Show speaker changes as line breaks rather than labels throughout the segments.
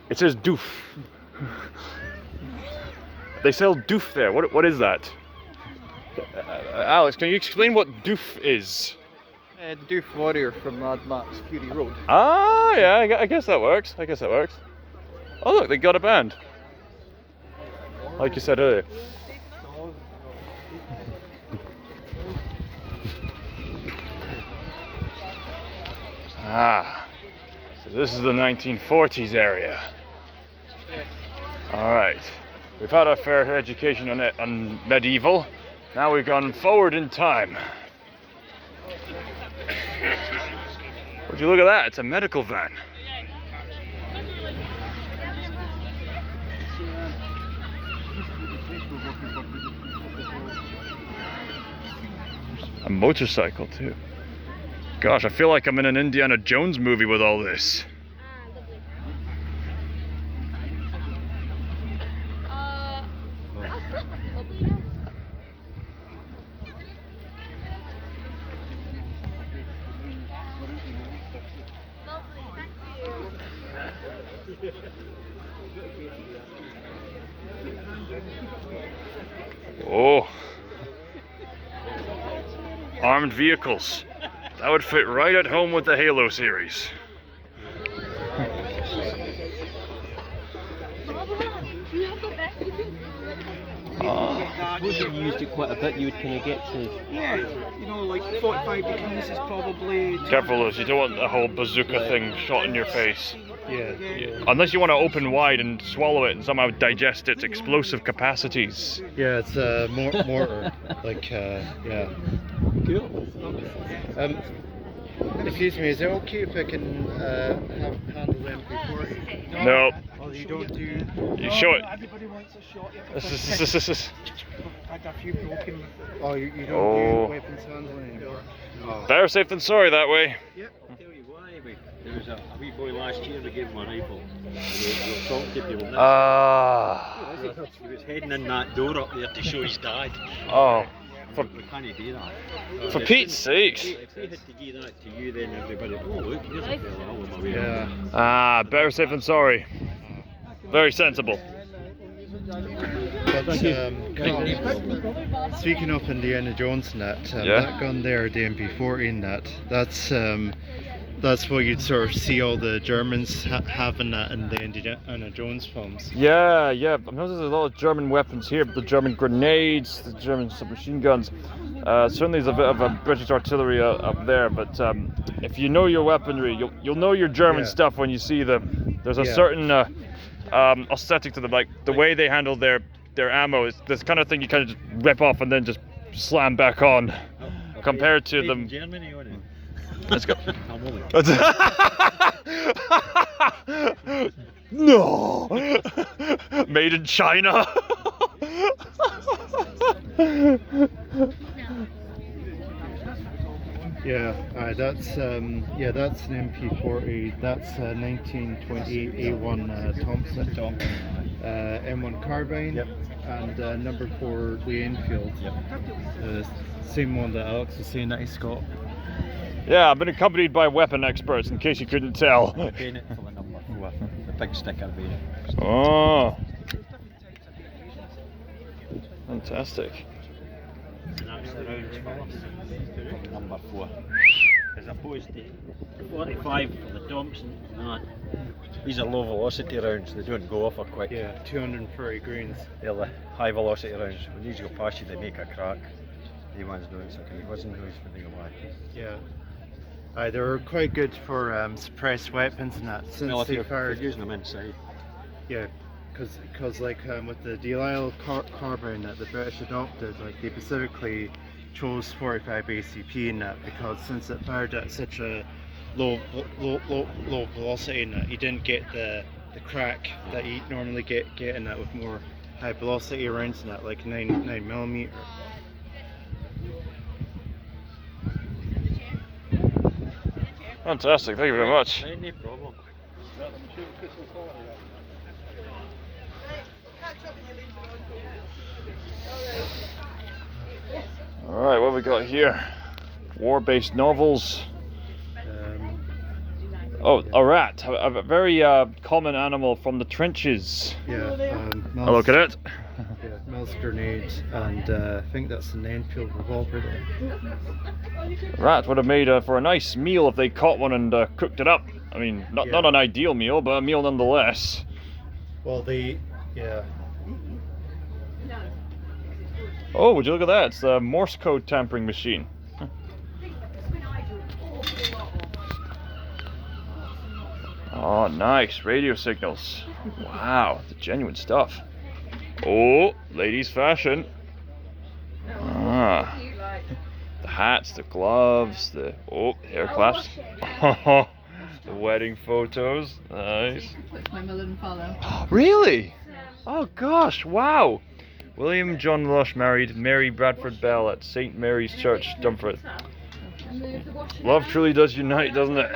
It says doof. They sell doof there. What is that? Alex, can you explain what doof is?
The Doof Warrior from Mad Max Fury Road.
Ah, yeah, I guess that works. Oh look, they got a band. Like you said earlier. Ah, so this is the 1940s area. Alright, we've had our fair education on medieval. Now we've gone forward in time. Would you look at that? It's a medical van. A motorcycle too. Gosh, I feel like I'm in an Indiana Jones movie with all this. Oh, armed vehicles. That would fit right at home with the Halo series.
I suppose if you used it quite a bit, you would kind of get to...
Yeah, you know, like 45 degrees is probably...
Careful though, you don't want the whole bazooka thing shot in your face.
Yeah.
Unless you want to open wide and swallow it and somehow digest its explosive capacities.
Yeah, it's a mortar. Like, yeah.
Cool.
Excuse me, is it okay if I can handle them before?
No.
Oh, you don't do...
You show it.
Everybody wants a shot. I've had a few broken.
Oh, you don't
Oh.
do weapons handling anymore? Oh.
Better safe than sorry that way.
I'll tell you why, mate. There was a wee boy last year that gave him a rifle. And we'll talk to people.
Ah.
He was heading in that door up there to show his dad.
Oh.
We can't do that.
For Pete's sakes.
If they had to give that to you, then everybody, oh look, here's a fella, all on my way.
Yeah.
Ah, better safe than sorry. Very sensible.
But speaking of Indiana Jones and that,
Yeah.
that gun there, the MP40 that's what you'd sort of see all the Germans having that in the Indiana Jones films.
Yeah. I've noticed there's a lot of German weapons here, the German grenades, the German submachine guns. Certainly there's a bit of a British artillery up there, but if you know your weaponry, you'll know your German stuff when you see them. There's a certain aesthetic to them, like the way they handle their ammo is this kind of thing you kind of just rip off and then just slam back on, compared to them.
Germany on it.
Let's go.
I'm only.
No! Made in China!
That's an MP40. That's a 1928 A1 Thompson. M1 carbine.
Yep.
And number 4 Lee Enfield.
Yep.
Same one that Alex was saying that he's got.
Yeah, I've been accompanied by weapon experts, in case you couldn't tell.
The bayonet for the number 4. The big sticker bayonet.
Oh. Fantastic.
And that's the rounds for number 4. As opposed to 45 for the Thompson. No, these are low velocity rounds, they don't go off quick.
Yeah, 230 grains.
They're the high velocity rounds. When these go past you, they make a crack. The ones don't, so kind of whizzing noise when they go by.
Yeah. They're quite good for suppressed weapons and that. Since
Well, if
they
you're
fired,
using them inside.
yeah, because like with the Delisle carbine that the British adopted, like they specifically chose 45 ACP in that because since it fired at such a low velocity in that, you didn't get the crack that you normally get in that with more high velocity rounds in that, like 9mm.
Fantastic, thank you very much.
No problem.
Alright, what have we got here? War-based novels. Oh, a rat, a very common animal from the trenches.
Yeah.
Oh, look at it.
Yeah, Mills grenade, and I think that's an Enfield revolver there.
Rat would have made for a nice meal if they caught one and cooked it up. I mean, not an ideal meal, but a meal nonetheless.
Well, yeah.
Oh, would you look at that? It's a Morse code tampering machine. Oh, nice. Radio signals. Wow, the genuine stuff. Oh, ladies' fashion. Ah. The hats, the gloves, the hair clasps. Oh, the wedding photos. Nice.
That's my mother and father.
Really? Oh gosh, wow. William John Lush married Mary Bradford Bell at St. Mary's Church, Dumfries. Love truly does unite, doesn't it?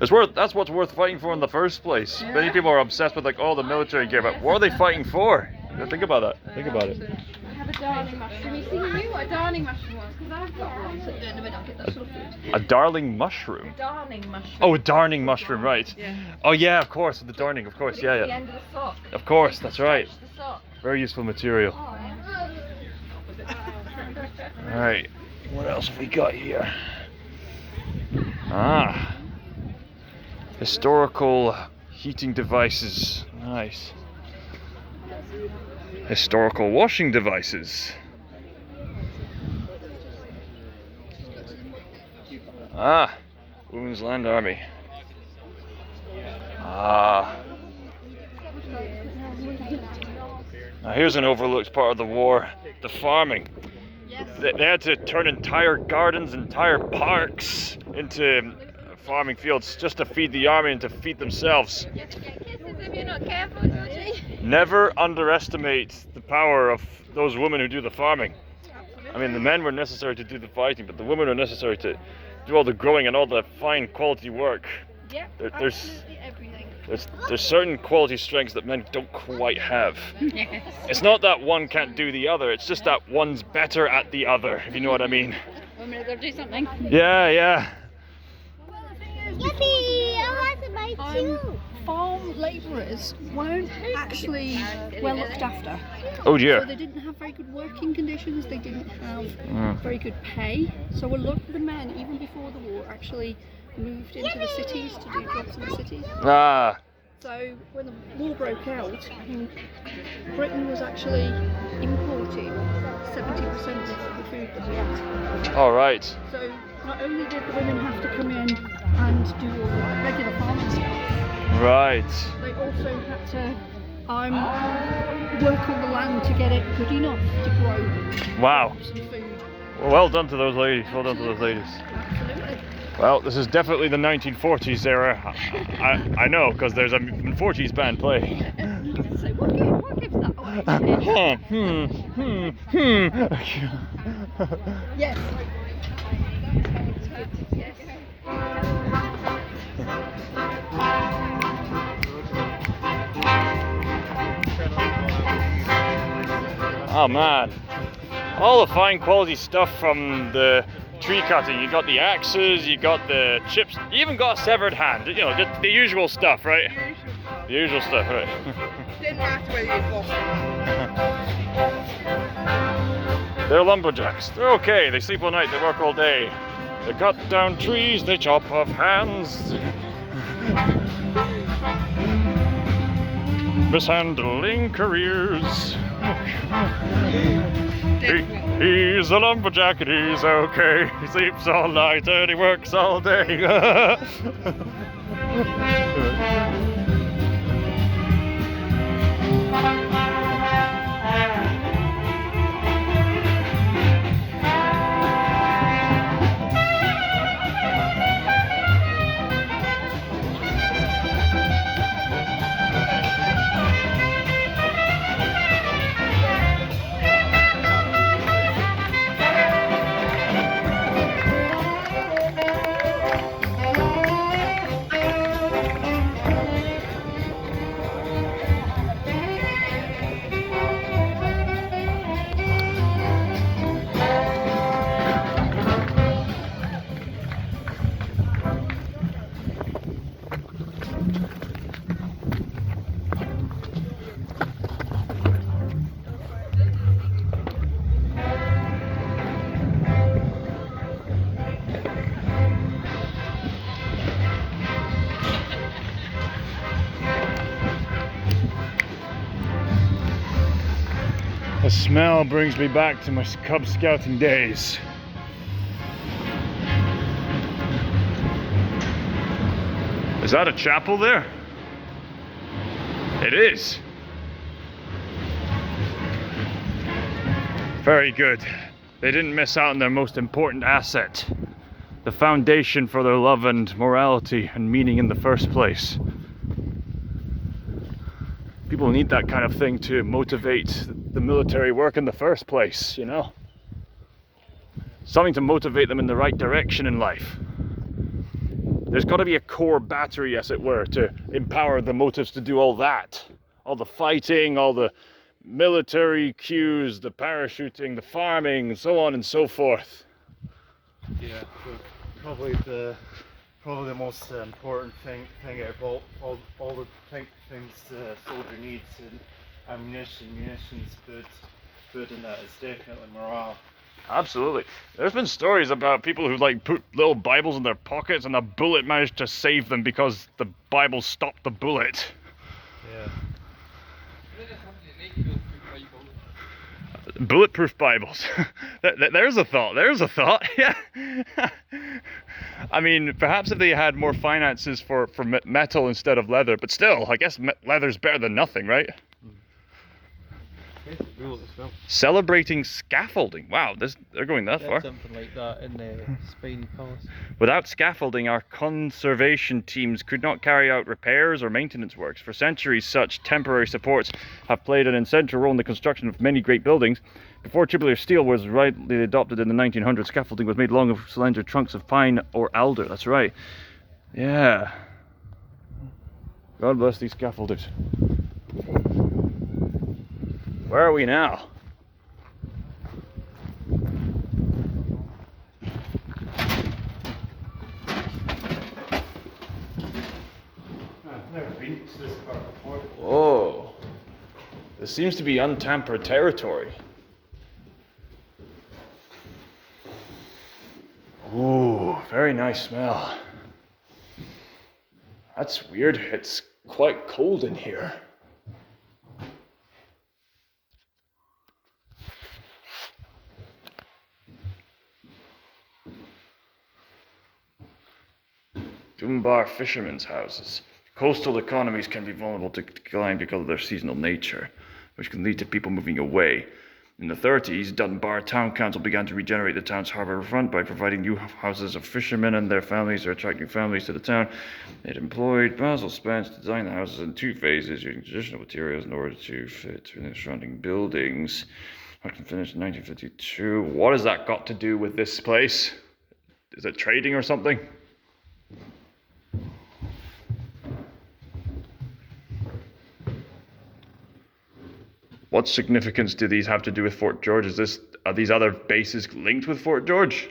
That's what's worth fighting for in the first place. Many people are obsessed with the military gear, but what are they fighting for? Think about that. Think about it.
I have a darling mushroom. You see, you knew what a darling mushroom was, because I've got one. So in a minute, I'll get that sorted.
A darling mushroom?
A darning mushroom.
Oh, a darning mushroom, right.
Yeah.
Oh yeah, of course, the darning, of course, yeah.
The end of the sock.
Of course, that's right.
The sock.
Very useful material.
Oh,
Alright, what else have we got here? Ah. Historical heating devices. Nice. Historical washing devices. Ah, Women's Land Army. Ah. Now here's an overlooked part of the war, the farming. They had to turn entire gardens, entire parks into farming fields just to feed the army and to feed themselves.
you have to get kisses if you're not careful, Georgie.
Never underestimate the power of those women who do the farming. I mean, the men were necessary to do the fighting, but the women are necessary to do all the growing and all the fine quality work.
Yeah,
There's
absolutely everything.
there's certain quality strengths that men don't quite have.
Yes.
It's not that one can't do the other, it's just that one's better at the other, if you know what I mean.
1 minute, they'll do something.
Yeah.
Yippee! I want to buy too.
Farm labourers weren't actually well looked after.
Oh
So
dear.
they didn't have very good working conditions, they didn't have very good pay. So a lot of the men, even before the war, actually moved into the cities to do jobs in the cities.
Ah,
So when the war broke out, Britain was actually importing 70% of the food that we ate.
all right.
So not only did the women have to come in and do all the regular farming stuff,
Right.
they also had to work on the land to get it good enough to grow
Wow.
some food.
Well done to those ladies. Well done to those ladies.
Absolutely.
Well, this is definitely the 1940s era. I know, because there's a 40s band playing.
So what gives that away? Yes.
Oh man, all the fine quality stuff from the tree cutting. You got the axes, you got the chips, you even got a severed hand. You know, just the usual stuff, right? The usual stuff, right?
Didn't matter whether you'd lost or not.
They're lumberjacks. They're okay. They sleep all night. They work all day. They cut down trees. They chop off hands. Mishandling careers. He's a lumberjack and he's okay. He sleeps all night and he works all day. smell brings me back to my Cub Scouting days. Is that a chapel there? It is. Very good. They didn't miss out on their most important asset. The foundation for their love and morality and meaning in the first place. People need that kind of thing to motivate the military work in the first place, you know? Something to motivate them in the right direction in life. There's got to be a core battery, as it were, to empower the motives to do all that. All the fighting, all the military cues, the parachuting, the farming, and so on and so forth.
Yeah, so probably the most important thing out of all the things the soldier needs, and ammunition, munitions, food, and that is definitely morale.
Absolutely. There's been stories about people who like put little Bibles in their pockets and a bullet managed to save them because the Bible stopped the bullet.
Yeah.
Bulletproof Bibles. There's a thought. There's a thought. Yeah. I mean, perhaps if they had more finances for metal instead of leather, but still, I guess leather's better than nothing, right? Celebrating scaffolding. Wow, they're going that far.
Something like that in the Spain Palace.
Without scaffolding, our conservation teams could not carry out repairs or maintenance works. For centuries, such temporary supports have played an essential role in the construction of many great buildings. Before tubular steel was rightly adopted in the 1900s, scaffolding was made long of slender trunks of pine or alder. That's right. Yeah. God bless these scaffolders. Where are we now?
I've never been to this part before.
Whoa. This seems to be untampered territory. Ooh, very nice smell. That's weird. It's quite cold in here. Dunbar fishermen's houses. Coastal economies can be vulnerable to decline because of their seasonal nature, which can lead to people moving away. In the 30s, Dunbar Town Council began to regenerate the town's harbour front by providing new houses of fishermen and their families to attract new families to the town. It employed Basil Spence to design the houses in 2 phases, using traditional materials in order to fit in the surrounding buildings. Finished in 1952. What has that got to do with this place? Is it trading or something? What significance do these have to do with Fort George? Are these other bases linked with Fort George?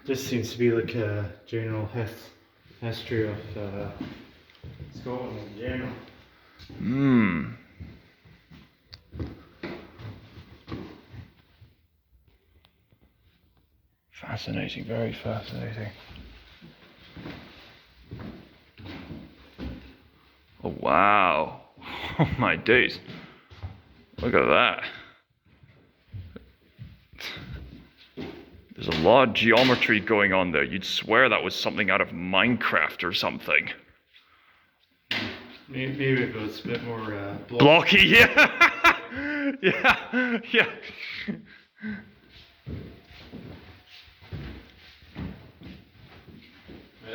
This seems to be like a general history of Scotland in general.
Fascinating, very fascinating. Oh, wow. Oh my days. Look at that. There's a lot of geometry going on there. You'd swear that was something out of Minecraft or something.
Maybe it was a bit more
blocky, yeah. yeah.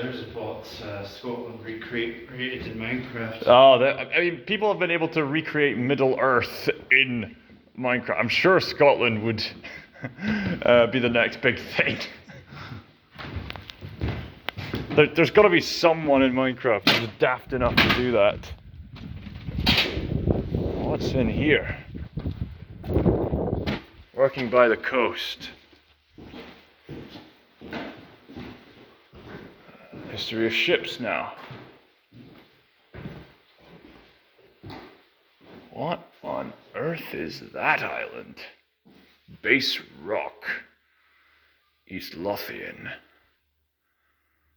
There's a plot Scotland recreated in Minecraft.
Oh, I mean, people have been able to recreate Middle Earth in Minecraft. I'm sure Scotland would be the next big thing. There's got to be someone in Minecraft who's daft enough to do that. What's in here? Working by the coast. History of ships now. What on earth is that island? Base Rock. East Lothian.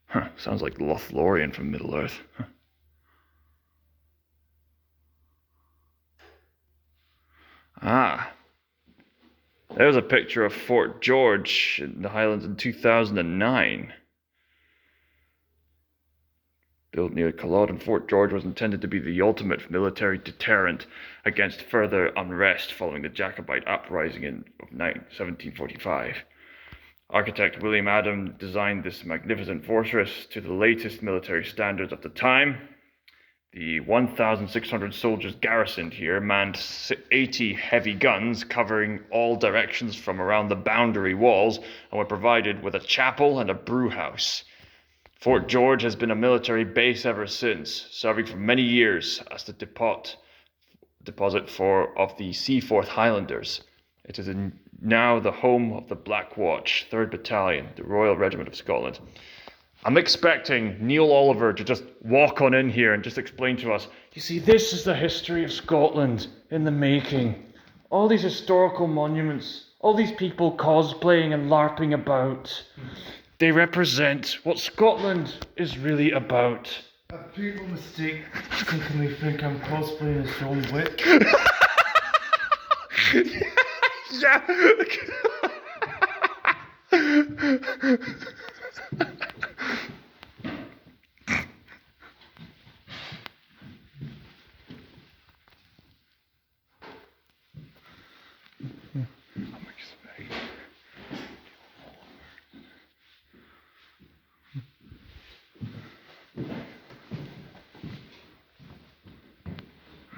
Huh, sounds like Lothlorien from Middle Earth. Huh. Ah. There's a picture of Fort George in the Highlands in 2009. Built near Culloden, Fort George was intended to be the ultimate military deterrent against further unrest following the Jacobite uprising of 1745. Architect William Adam designed this magnificent fortress to the latest military standards of the time. The 1,600 soldiers garrisoned here manned 80 heavy guns covering all directions from around the boundary walls and were provided with a chapel and a brewhouse. Fort George has been a military base ever since, serving for many years as the deposit of the Seaforth Highlanders. It is now the home of the Black Watch, 3rd Battalion, the Royal Regiment of Scotland. I'm expecting Neil Oliver to just walk on in here and just explain to us, you see, this is the history of Scotland in the making. All these historical monuments, all these people cosplaying and LARPing about, they represent what Scotland is really about.
People mistakenly think I'm cosplaying as John Wick.
Yeah.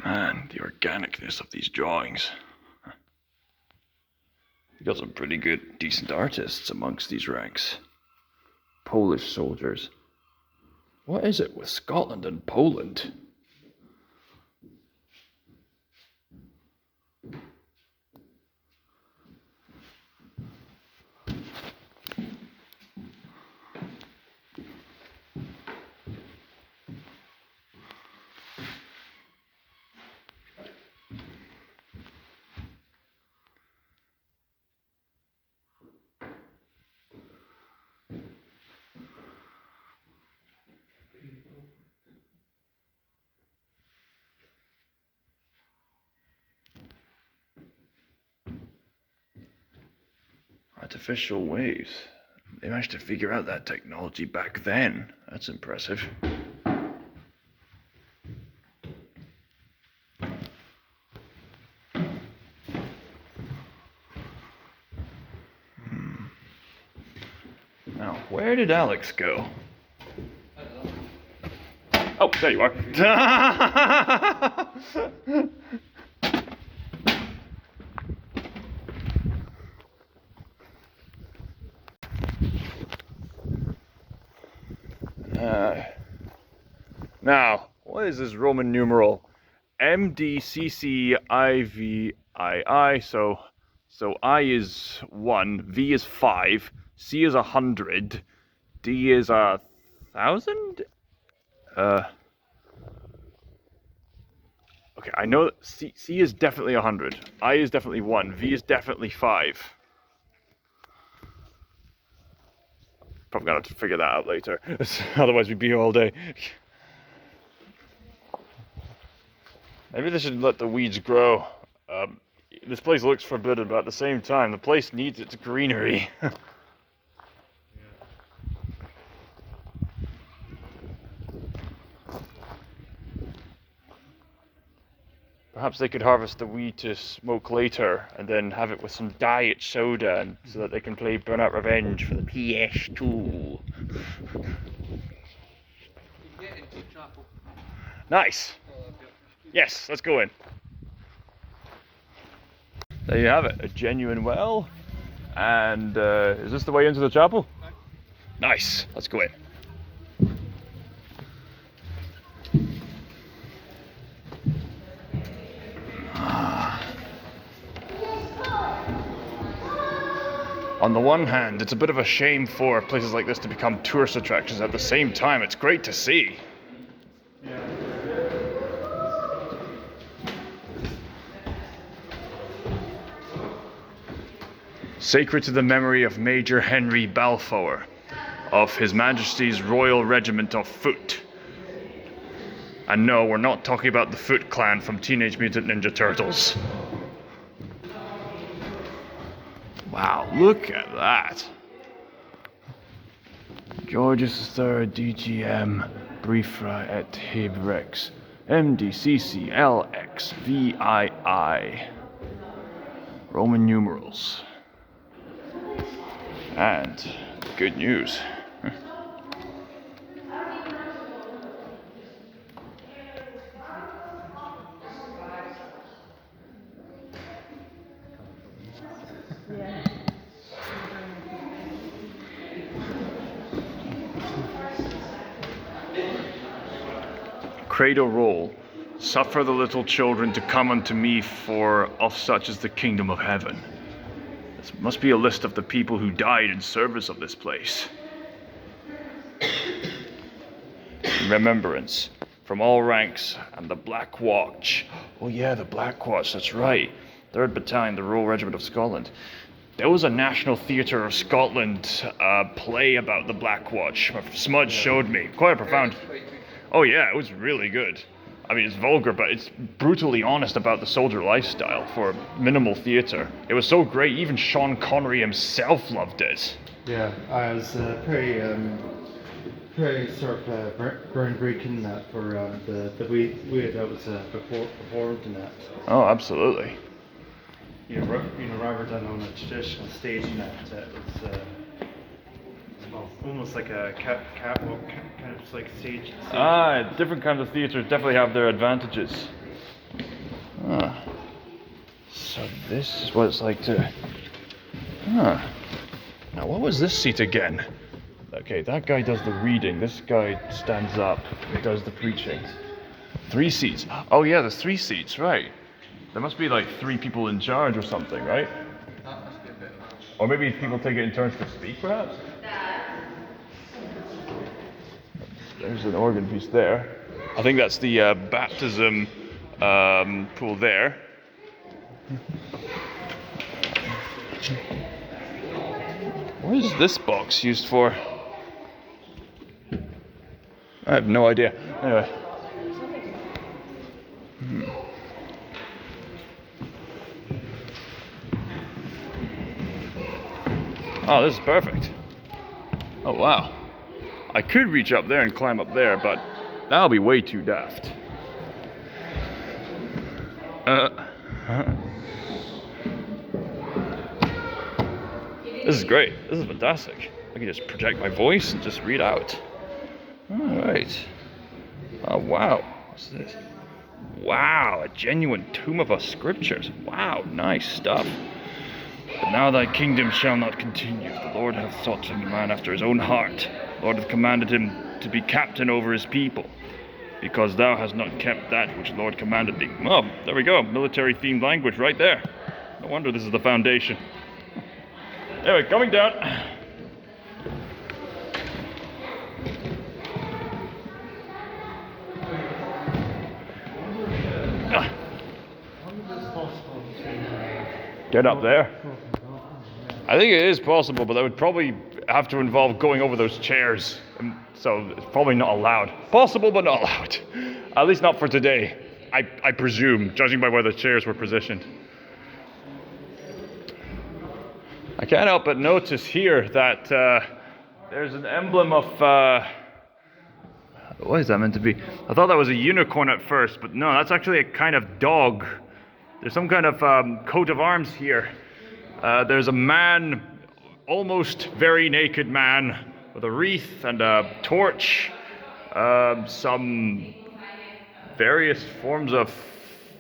Man, the organicness of these drawings. You got some pretty good, decent artists amongst these ranks. Polish soldiers. What is it with Scotland and Poland? Artificial waves. They managed to figure out that technology back then. That's impressive. Now, where did Alex go? Oh, there you are. Now, what is this Roman numeral? MDCCIVII. So I is 1, V is 5, C is 100, D is 1,000? Okay, I know that C is definitely 100, I is definitely 1, V is definitely 5. Probably gonna have to figure that out later, otherwise we'd be here all day. Maybe they should let the weeds grow. This place looks forbidden, but at the same time, the place needs its greenery. Perhaps they could harvest the weed to smoke later, and then have it with some diet soda, and so that they can play Burnout Revenge for the PS2. Nice! Yes, let's go in. There you have it, a genuine well. And is this the way into the chapel? Nice, let's go in. On the one hand, it's a bit of a shame for places like this to become tourist attractions. At the same time, it's great to see. Sacred to the memory of Major Henry Balfour, of His Majesty's Royal Regiment of Foot. And no, we're not talking about the Foot Clan from Teenage Mutant Ninja Turtles. Wow, look at that. Georges III, DGM, Briefra et Hebrex, MDCCLXVII. Roman numerals. And good news. Cradle roll. Suffer the little children to come unto me, for of such is the kingdom of heaven. This must be a list of the people who died in service of this place. Remembrance from all ranks and the Black Watch. Oh yeah, the Black Watch, that's right. 3rd Battalion, the Royal Regiment of Scotland. There was a National Theatre of Scotland play about the Black Watch. Smudge showed me. Quite profound. Oh yeah, it was really good. I mean, it's vulgar, but it's brutally honest about the soldier lifestyle for minimal theatre. It was so great, even Sean Connery himself loved it.
Yeah, I was pretty sort of groundbreaking that for the way that was performed in that.
Oh, absolutely.
Rather than on a traditional stage in that, it was almost like a catwalk kind of like stage.
Different kinds of theatres definitely have their advantages. So this is what it's like to... Now what was this seat again? Okay, that guy does the reading, this guy stands up, does the preaching. 3 seats. Oh yeah, there's 3 seats, right. There must be like 3 people in charge or something, right? Or maybe people take it in turns to speak, perhaps? There's an organ piece there. I think that's the baptism pool there. What is this box used for? I have no idea. Anyway. Oh, this is perfect. Oh, wow. I could reach up there and climb up there, but that'll be way too daft. This is great. This is fantastic. I can just project my voice and just read out. Alright. Oh, wow. What's this? Wow, a genuine tomb of us scriptures. Wow, nice stuff. But now thy kingdom shall not continue. The Lord hath sought him a man after his own heart. The Lord hath commanded him to be captain over his people, because thou hast not kept that which the Lord commanded thee. Oh, there we go. Military themed language right there. No wonder this is the foundation. Anyway, coming down. Get up there. I think it is possible, but that would probably have to involve going over those chairs. So it's probably not allowed. Possible, but not allowed. At least not for today, I presume, judging by where the chairs were positioned. I can't help but notice here that there's an emblem of... what is that meant to be? I thought that was a unicorn at first, but no, that's actually a kind of dog. There's some kind of coat of arms here. There's a man, almost very naked man, with a wreath and a torch. Some various forms of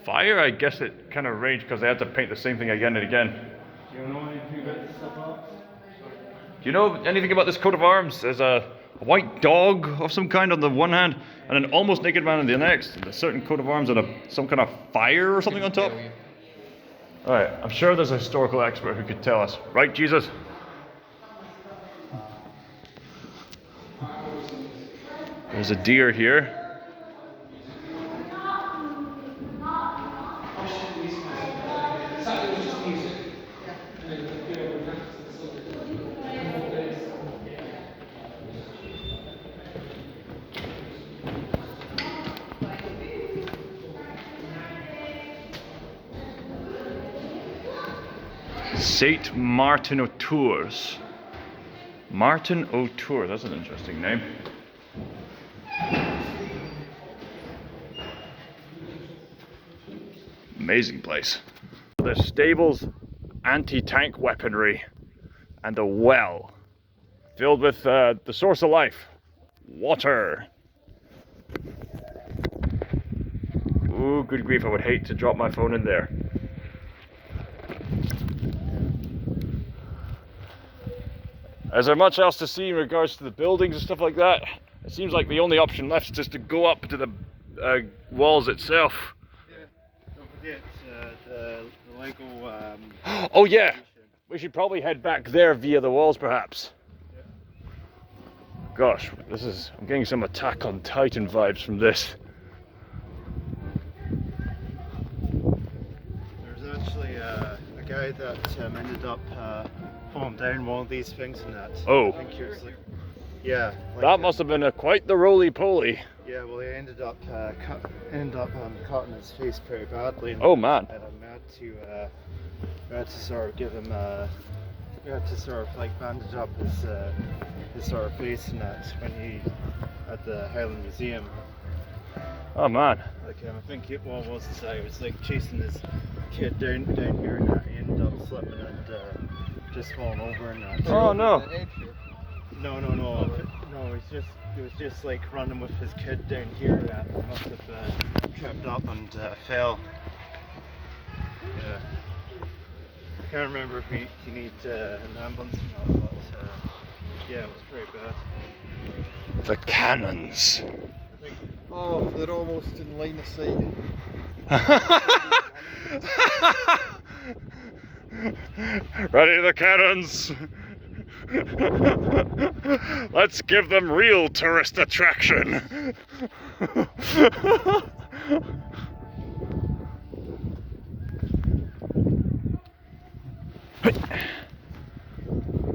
fire. I guess it kind of ranged because they had to paint the same thing again and again.
Do you know anything about this about?
Do you know anything about this coat of arms? There's a white dog of some kind on the one hand, and an almost naked man on the next. A certain coat of arms and some kind of fire or something on top. Alright, I'm sure there's a historical expert who could tell us. Right, Jesus? There's a deer here. Saint Martin O'Tours. Martin O'Tours, that's an interesting name. Amazing place. The stables, anti-tank weaponry, and a well filled with the source of life, water. Ooh, good grief, I would hate to drop my phone in there. Is there much else to see in regards to the buildings and stuff like that? It seems like the only option left is just to go up to the walls itself.
Yeah, don't forget the Lego.
Oh yeah, we should probably head back there via the walls perhaps.
Yeah.
Gosh, I'm getting some Attack on Titan vibes from this.
There's actually a guy that ended up falling down one of these things and that.
Oh.
I think he was like, yeah. Like,
That must have been quite the roly-poly.
Yeah, well, he ended up cutting his face pretty badly.
Oh man.
And we had to sort of give him we had to sort of like bandage up his sort of face and that when he at the Highland Museum.
Oh man.
Like I think it was he was like chasing his kid down here and that he ended up slipping and just falling over and that.
Oh no.
No, he was just like running with his kid down here and he must have tripped up and fell. Yeah. I can't remember if he needed an ambulance or not, but yeah, it was pretty bad.
The cannons.
Oh, they're almost in line of sight.
Ready the cannons. Let's give them real tourist attraction.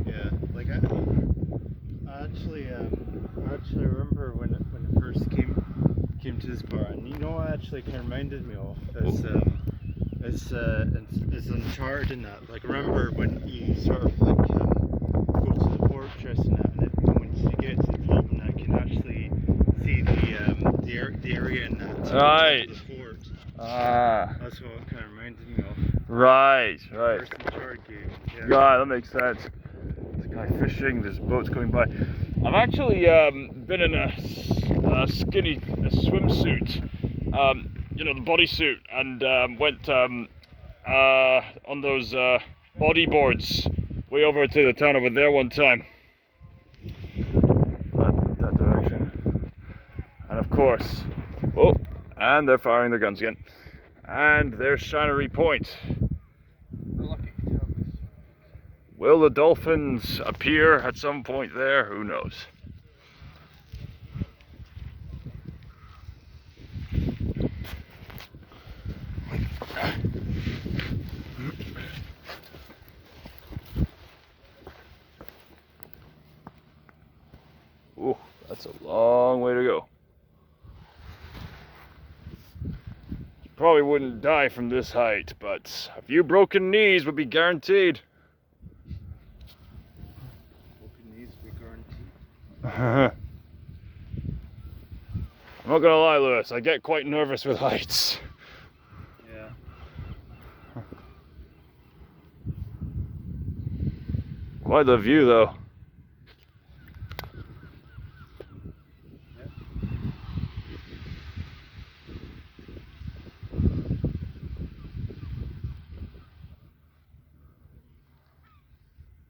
Yeah, like I actually remember when it first came to this bar, and you know what actually kind of reminded me of is Uncharted and that. Like remember when you sort of like go to the fortress and that, and then once you get to the top and that, you can actually see the area in that.
Right.
The fort.
Ah.
That's what it kind of reminded me of.
Right.
First Uncharted game. Yeah.
Yeah, that makes sense. There's a guy fishing, there's boats going by. I've actually been in a swimsuit, you know, the bodysuit, and went on those bodyboards way over to the town over there one time. That direction. And of course, oh, and they're firing their guns again. And there's Shinery Point. Will the dolphins appear at some point there? Who knows? Ooh, that's a long way to go. You probably wouldn't die from this height, but a few broken knees would be guaranteed. I'm not gonna lie, Lewis, I get quite nervous with heights.
Yeah.
Quite the view though.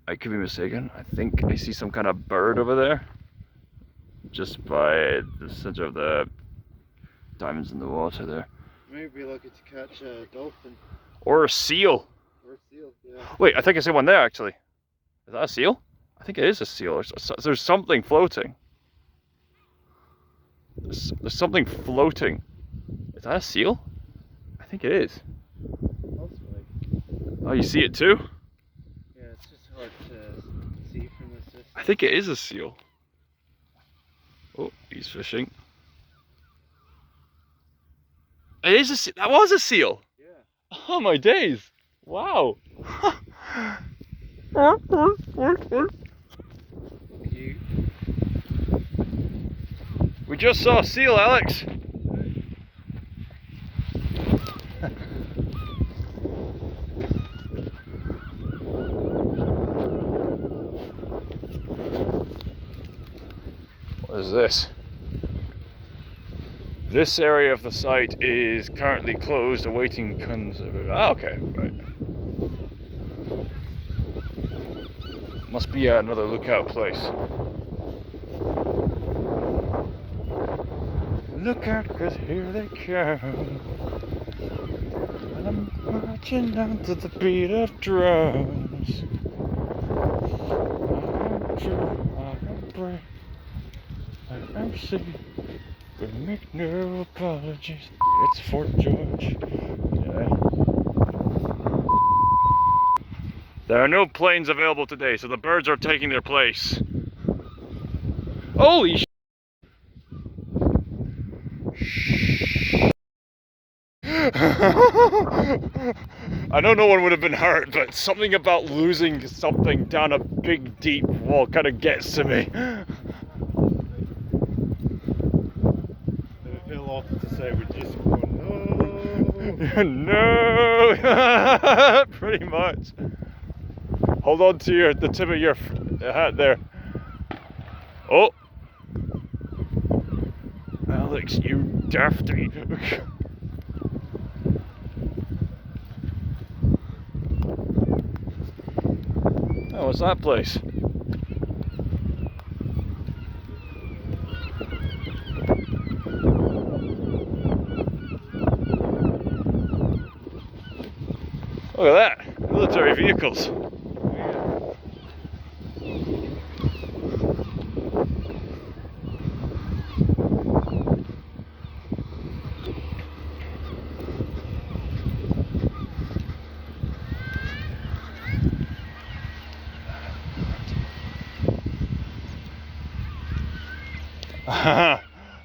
I could be mistaken. I think I see some kind of bird over there. Just by the center of the diamonds in the water there.
Maybe lucky to catch a dolphin.
Or a seal.
Or a seal, yeah.
Wait, I think I see one there actually. Is that a seal? I think it is a seal. There's something floating. There's something floating. Is that a seal? I think it is.
Possibly.
Oh, you see it too?
Yeah, it's just hard to see from this distance.
I think it is a seal. Oh, he's fishing. It is a seal. That was a seal.
Yeah.
Oh my days. Wow.
Cute.
We just saw a seal, Alex. What is this? This area of the site is currently closed, awaiting conservation. Ah, okay, right. Must be another lookout place. Look out, 'cause here they come. And I'm marching down to the beat of drums. I'm true, I'm brave, I'm sick. We make no apologies. It's Fort George. Yeah. There are no planes available today, so the birds are taking their place. Holy sh! I know no one would have been hurt, but something about losing something down a big, deep wall kind of gets to me.
Off to say we're just going,
no. Pretty much. Hold on to the tip of your hat there. Oh, Alex, you dafty. Oh, what's that place? Look at that, military vehicles.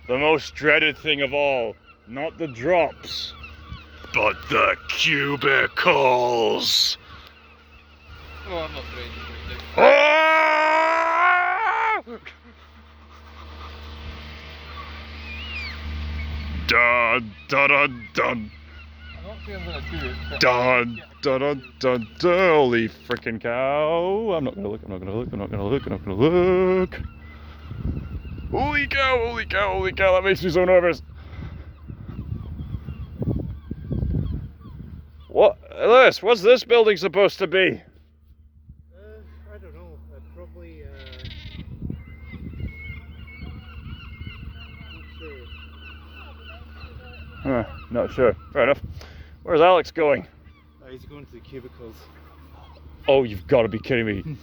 The most dreaded thing of all, not the drops, but the cubicles.
Oh, I'm not ready to
Dun dun dun dun.
I'm not sure I'm gonna do it. But
Dun dun dun dun dun. Holy frickin' cow. I'm not gonna look, I'm not gonna look, I'm not gonna look, I'm not gonna look. Holy cow, holy cow, holy cow, that makes me so nervous. What, Lewis, what's this building supposed to be?
I don't know. Probably. Not sure.
Not sure. Fair enough. Where's Alex going?
He's going to the cubicles.
Oh, you've got to be kidding me.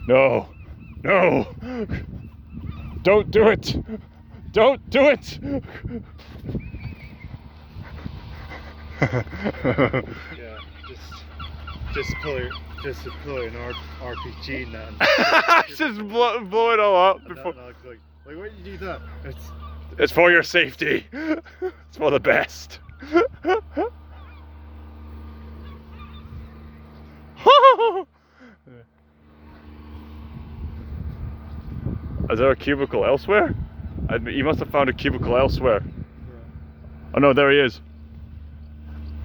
No. No. Don't do it. Don't do it.
Yeah, just pull an RPG and that.
Just blow it all up before.
No, like, why did you do that?
It's for your safety. It's for the best. Is there a cubicle elsewhere? You must have found a cubicle elsewhere. Yeah. Oh no, there he is.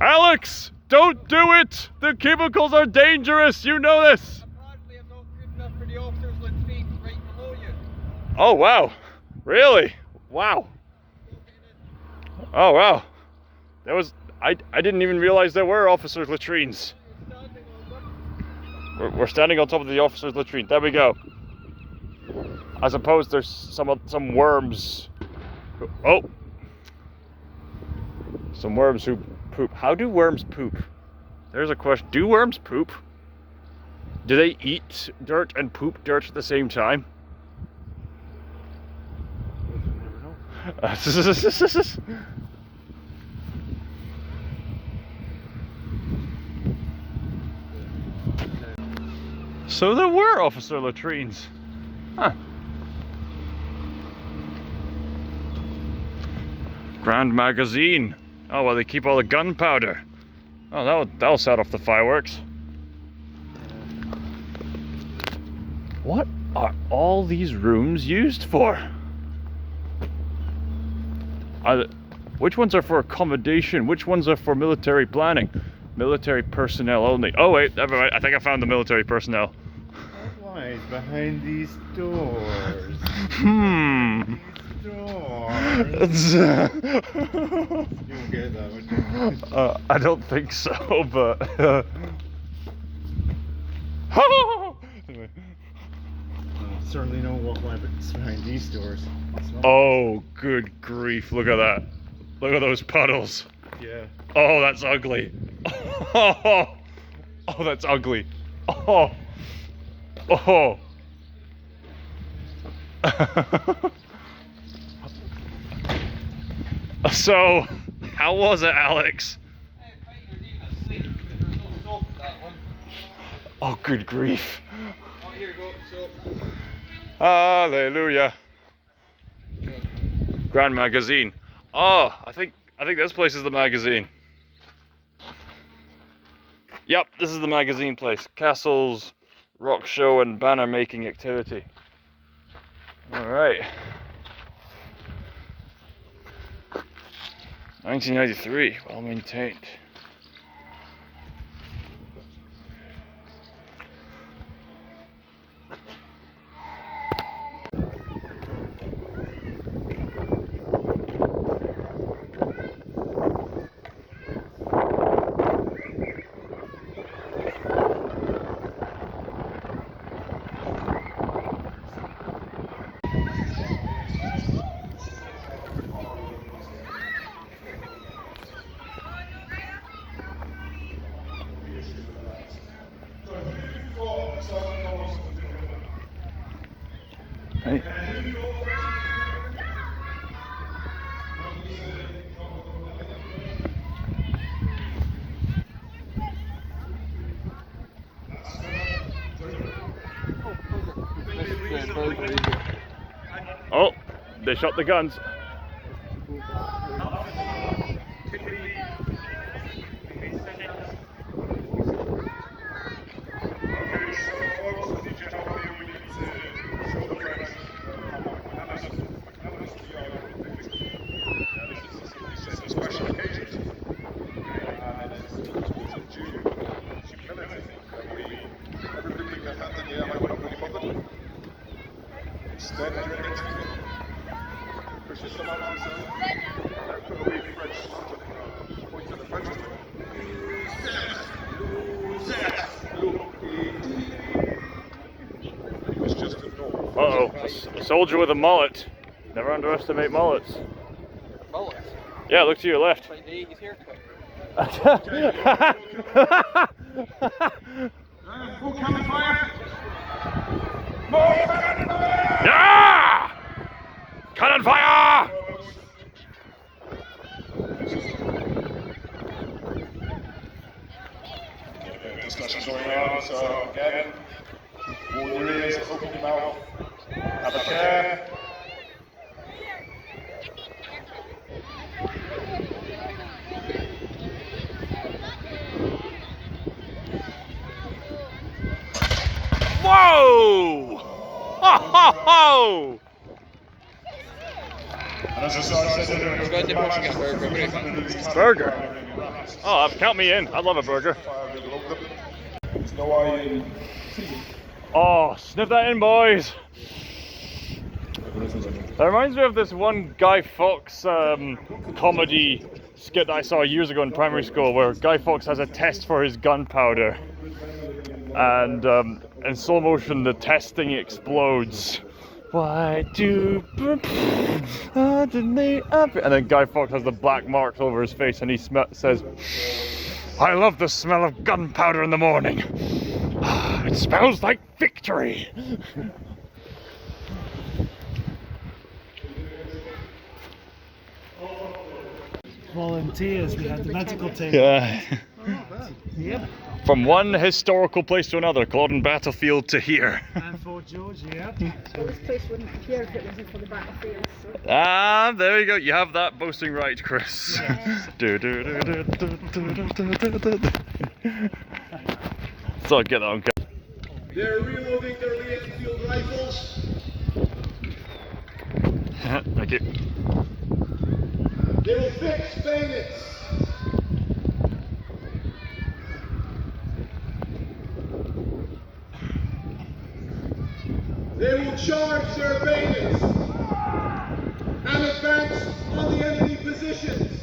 Alex! Don't do it! The cubicles are dangerous, you know this!
apparently I'm not good enough for the officers' latrines right below you.
Oh wow. Really? Wow. Oh wow. That was I didn't even realize there were officers' latrines. We're standing on top of the officers' latrine. There we go. I suppose there's some worms. Oh. Some worms who poop. How do worms poop? There's a question. Do worms poop? Do they eat dirt and poop dirt at the same time? So there were officer latrines. Huh. Grand magazine. Oh well, they keep all the gunpowder. Oh, that'll set off the fireworks. What are all these rooms used for? Which ones are for accommodation? Which ones are for military planning? Military personnel only. Oh wait, never mind. I think I found the military personnel.
What lies behind these doors?
Hmm.
These doors. You won't get that, would you?
I don't think so, but. Anyway.
Certainly know what lies behind these doors.
Oh, good grief! Look at that! Look at those puddles.
Yeah.
Oh, that's ugly. Oh, that's ugly. Oh, oh. So, how was it, Alex? Oh, good grief.
Oh, here you go. So,
Hallelujah. Grand Magazine. Oh, I think this place is the magazine. Yep, this is the magazine place. Castles, rock show, and banner making activity. All right. 1993, well maintained. Hey. Oh, they shot the guns. Uh-oh, a soldier with a mullet. Never underestimate mullets.
mullet.
Yeah, look to your left.
Like the 80s haircut.
Full cannon fire!
Yeah! Cannon fire!
Discussion going on, so again, hold your ears, open your mouth, have a care.
Whoa! Ho ho ho!
And as the sergeant said,
Burger? Oh, count me in. I'd love a burger.
There's no eye in.
Oh, sniff that in, boys. That reminds me of this one Guy Fawkes comedy skit that I saw years ago in primary school, where Guy Fawkes has a test for his gunpowder, and in slow motion the testing explodes. Why do and then Guy Fawkes has the black marks over his face, and he says, "I love the smell of gunpowder in the morning. It smells like victory."
Volunteers, we had the medical team.
Yeah.
Yeah.
From one historical place to another, Culloden Battlefield to here.
And Fort George, yeah.
This place wouldn't be here if it wasn't for the battlefield. So.
Ah, there you go. You have that boasting right, Chris. So get that on.
They're reloading their Lee Enfield rifles.
Thank you.
They will fix bayonets. They will charge their bayonets and advance on the enemy positions.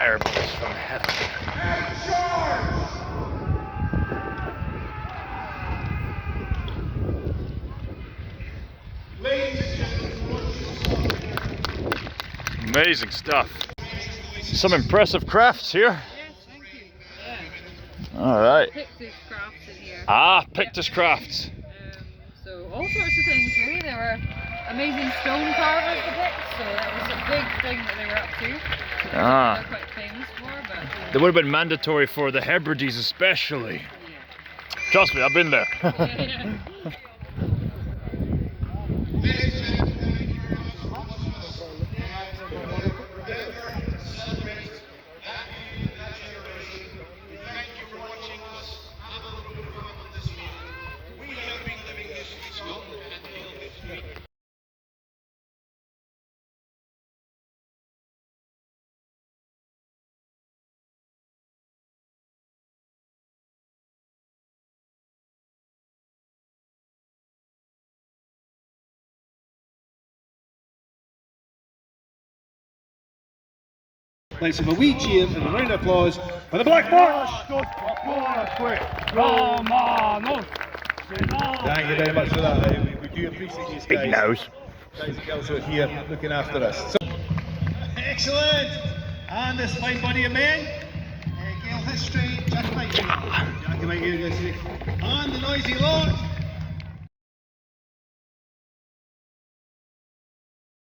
Fireballs from heaven.
And charge! Ladies and gentlemen,
Amazing stuff. Some impressive crafts here.
Yes, thank you. Yeah.
All right.
Pictus crafts in here.
Ah, Pictus crafts.
So all sorts of things really. There were amazing stone carvers to pick, so that was a big thing that they were up to.
Ah.
They're quite famous for, but
They would have been mandatory for the Hebrides especially. Trust me, I've been there.
let's have a wee cheer and a round of applause for the Black March! Thank you very much for that. We do appreciate these guys.
Big nose.
Guys and girls who are here looking after us. So, excellent! And this fine body of men, Gale History, Jack Mike, and the noisy launch.